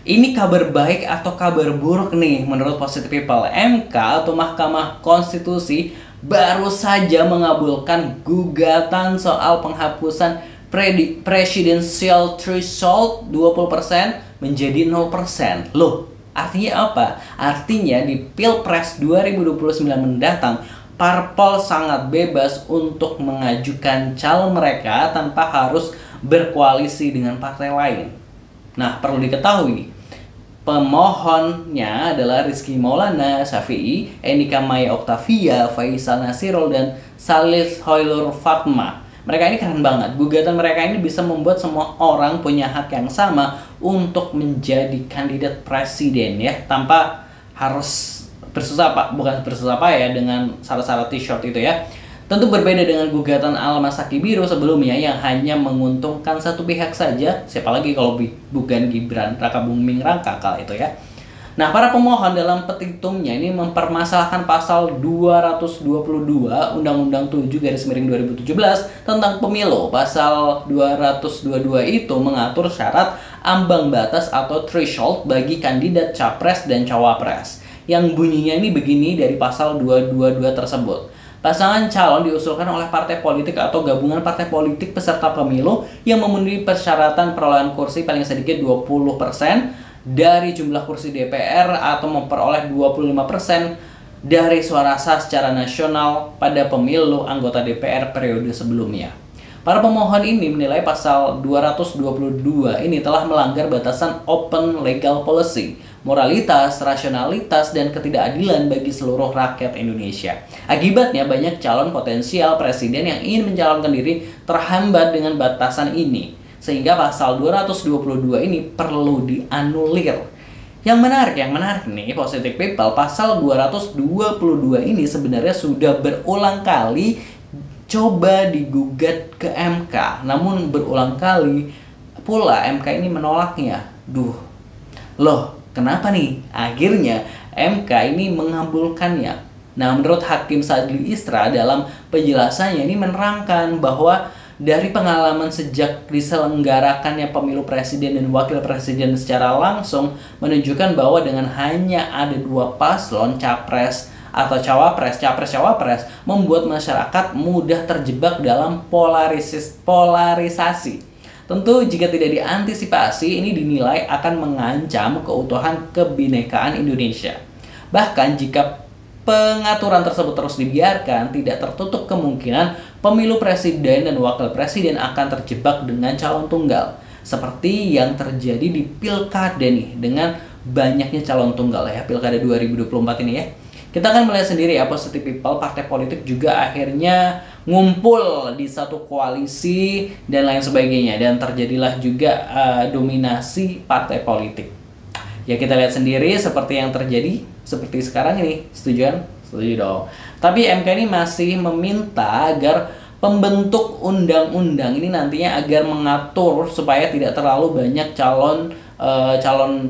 Ini kabar baik atau kabar buruk nih menurut Positive People? MK atau Mahkamah Konstitusi baru saja mengabulkan gugatan soal penghapusan presidential threshold 20% menjadi 0%. Loh, artinya apa? Artinya di Pilpres 2029 mendatang, parpol sangat bebas untuk mengajukan calon mereka tanpa harus berkoalisi dengan partai lain. Nah, perlu diketahui, pemohonnya adalah Rizky Maulana Syafi'i, Enika Maya Oktavia, Faisal Nasirul, dan Salih Hoylur Fatma. Mereka ini keren banget. Gugatan mereka ini bisa membuat semua orang punya hak yang sama untuk menjadi kandidat presiden ya, tanpa harus bersusah payah dengan syarat-syarat t-shirt itu ya. Tentu berbeda dengan gugatan Al-Masaki Biru sebelumnya yang hanya menguntungkan satu pihak saja. Siapa lagi kalau bukan Gibran Raka Buming Raka kala itu ya. Nah, para pemohon dalam petitumnya ini mempermasalahkan pasal 222 Undang-Undang 7/2017 tentang pemilu. Pasal 222 itu mengatur syarat ambang batas atau threshold bagi kandidat capres dan cawapres. Yang bunyinya ini begini dari pasal 222 tersebut. Pasangan calon diusulkan oleh partai politik atau gabungan partai politik peserta pemilu yang memenuhi persyaratan perolehan kursi paling sedikit 20% dari jumlah kursi DPR atau memperoleh 25% dari suara sah secara nasional pada pemilu anggota DPR periode sebelumnya. Para pemohon ini menilai pasal 222 ini telah melanggar batasan open legal policy, moralitas, rasionalitas, dan ketidakadilan bagi seluruh rakyat Indonesia. Akibatnya banyak calon potensial presiden yang ingin mencalonkan diri terhambat dengan batasan ini, sehingga pasal 222 ini perlu dianulir. Yang menarik nih, Positive People, pasal 222 ini sebenarnya sudah berulang kali coba digugat ke MK, namun berulang kali pula MK ini menolaknya. Loh, kenapa nih? Akhirnya MK ini mengabulkannya. Nah, menurut Hakim Sadli Isra dalam penjelasannya ini menerangkan bahwa dari pengalaman sejak diselenggarakannya pemilu presiden dan wakil presiden secara langsung menunjukkan bahwa dengan hanya ada dua paslon capres atau capres-cawapres membuat masyarakat mudah terjebak dalam polarisasi. Tentu jika tidak diantisipasi, ini dinilai akan mengancam keutuhan kebinekaan Indonesia. Bahkan jika pengaturan tersebut terus dibiarkan, tidak tertutup kemungkinan pemilu presiden dan wakil presiden akan terjebak dengan calon tunggal. Seperti yang terjadi di Pilkada nih, dengan banyaknya calon tunggal ya, Pilkada 2024 ini ya. Kita akan melihat sendiri ya, Positive People, partai politik juga akhirnya ngumpul di satu koalisi dan lain sebagainya, dan terjadilah juga dominasi partai politik. Ya, kita lihat sendiri seperti yang terjadi seperti sekarang ini. Setuju? Setuju dong. Tapi MK ini masih meminta agar pembentuk undang-undang ini nantinya agar mengatur supaya tidak terlalu banyak calon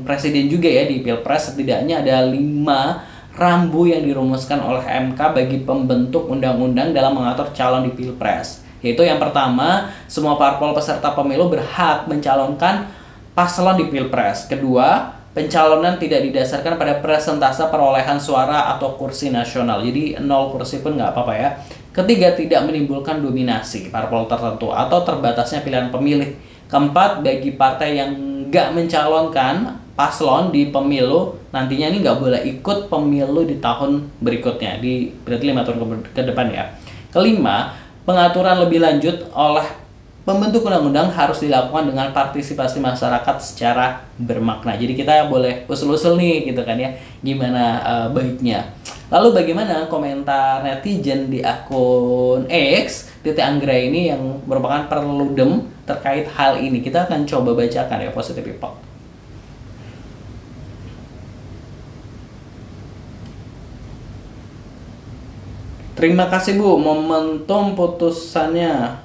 presiden juga ya di Pilpres. Setidaknya ada 5 rambu yang dirumuskan oleh MK bagi pembentuk undang-undang dalam mengatur calon di Pilpres. Yaitu yang pertama, semua parpol peserta pemilu berhak mencalonkan paslon di Pilpres. Kedua, pencalonan tidak didasarkan pada persentase perolehan suara atau kursi nasional. Jadi 0 kursi pun nggak apa-apa ya. Ketiga, tidak menimbulkan dominasi parpol tertentu atau terbatasnya pilihan pemilih. Keempat, bagi partai yang nggak mencalonkan paslon di pemilu, nantinya ini nggak boleh ikut pemilu di tahun berikutnya, di berarti 5 tahun ke depan ya. Kelima, pengaturan lebih lanjut oleh pembentuk undang-undang harus dilakukan dengan partisipasi masyarakat secara bermakna. Jadi kita boleh usul-usul nih gitu kan ya, gimana baiknya. Lalu bagaimana komentar netizen di akun X @Anggra ini yang merupakan perludem terkait hal ini? Kita akan coba bacakan ya, Positive People. Terima kasih Bu, momentum putusannya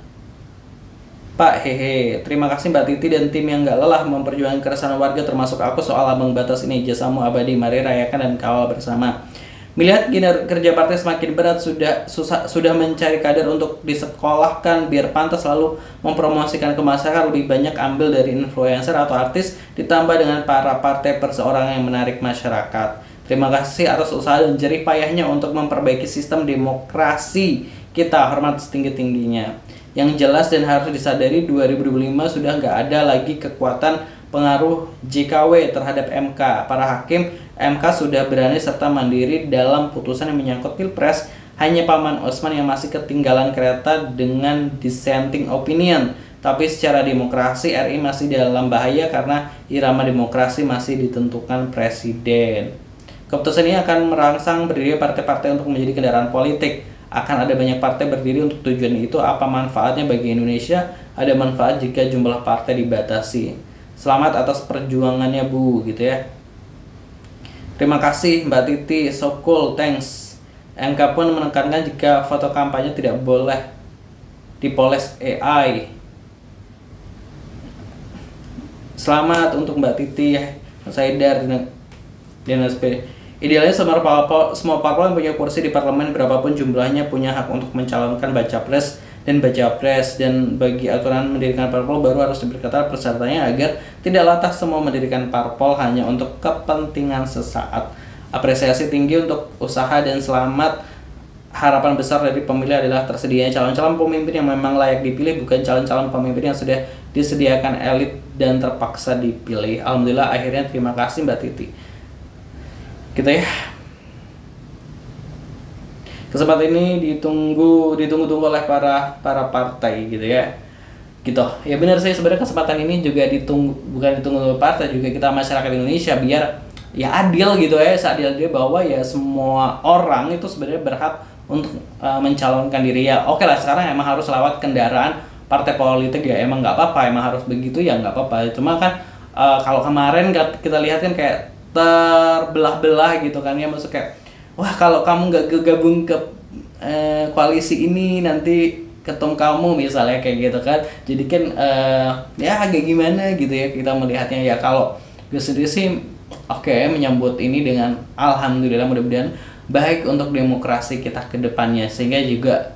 Pak, hehe. Terima kasih Mbak Titi dan tim yang gak lelah memperjuangkan keresahan warga termasuk aku soal ambang batas ini. Jasamu abadi, mari rayakan dan kawal bersama. Melihat kerja partai semakin berat, sudah mencari kader untuk disekolahkan biar pantas lalu mempromosikan ke masyarakat, lebih banyak ambil dari influencer atau artis ditambah dengan para partai perseorangan yang menarik masyarakat. Terima kasih atas usaha dan jerih payahnya untuk memperbaiki sistem demokrasi kita, hormat setinggi-tingginya. Yang jelas dan harus disadari 2025 sudah nggak ada lagi kekuatan pengaruh JKW terhadap MK. Para hakim MK sudah berani serta mandiri dalam putusan yang menyangkut Pilpres. Hanya Paman Osman yang masih ketinggalan kereta dengan dissenting opinion. Tapi secara demokrasi RI masih dalam bahaya karena irama demokrasi masih ditentukan presiden. Keputusan ini akan merangsang berdiri partai-partai untuk menjadi kendaraan politik. Akan ada banyak partai berdiri untuk tujuan itu. Apa manfaatnya bagi Indonesia? Ada manfaat jika jumlah partai dibatasi. Selamat atas perjuangannya Bu, gitu ya. Terima kasih Mbak Titi, so cool, thanks. MK pun menekankan jika foto kampanye tidak boleh dipoles AI. Selamat untuk Mbak Titi, Mas Haidar, dan SPD. Idealnya semua parpol yang punya kursi di parlemen berapapun jumlahnya punya hak untuk mencalonkan baca pres dan bagi aturan mendirikan parpol baru harus diperketat persyaratannya agar tidak latah semua mendirikan parpol hanya untuk kepentingan sesaat. Apresiasi tinggi untuk usaha dan selamat. Harapan besar dari pemilih adalah tersedianya calon-calon pemimpin yang memang layak dipilih, bukan calon-calon pemimpin yang sudah disediakan elit dan terpaksa dipilih. Alhamdulillah akhirnya, terima kasih Mbak Titi. Gitu ya. Kesempatan ini ditunggu oleh para partai gitu ya. Gitu. Ya benar sih, sebenarnya kesempatan ini juga bukan ditunggu oleh partai, juga kita masyarakat Indonesia biar ya adil gitu ya, seadil-adil bahwa ya semua orang itu sebenarnya berhak untuk mencalonkan diri ya. Oke lah, sekarang emang harus lewat kendaraan partai politik ya, emang nggak apa-apa, emang harus begitu ya nggak apa-apa. Cuma kan kalau kemarin kita lihat kan kayak terbelah-belah gitu kan ya, maksud kayak wah kalau kamu nggak gabung ke koalisi ini nanti ketum kamu misalnya kayak gitu kan, jadi kan ya agak gimana gitu ya kita melihatnya ya. Kalau gue sendiri sih oke, menyambut ini dengan alhamdulillah, mudah-mudahan baik untuk demokrasi kita ke depannya, sehingga juga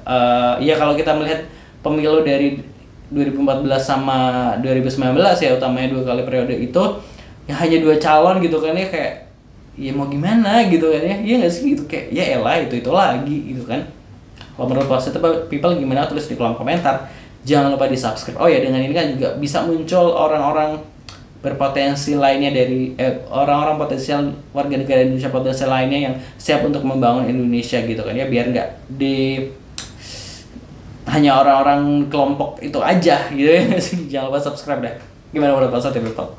ya kalau kita melihat pemilu dari 2014 sama 2019 ya, utamanya 2 kali periode itu ya hanya 2 calon gitu kan ya, kayak ya mau gimana gitu kan ya, iya nggak sih gitu, kayak ya elah itu lagi gitu kan. Kalau menurut positive people gimana, tulis di kolom komentar. Jangan lupa di subscribe. Oh ya, dengan ini kan juga bisa muncul orang-orang berpotensi lainnya dari orang-orang potensial warga negara Indonesia potensial lainnya yang siap untuk membangun Indonesia gitu kan ya, biar nggak hanya orang-orang kelompok itu aja gitu ya. Jangan lupa subscribe deh. Gimana menurut positive people?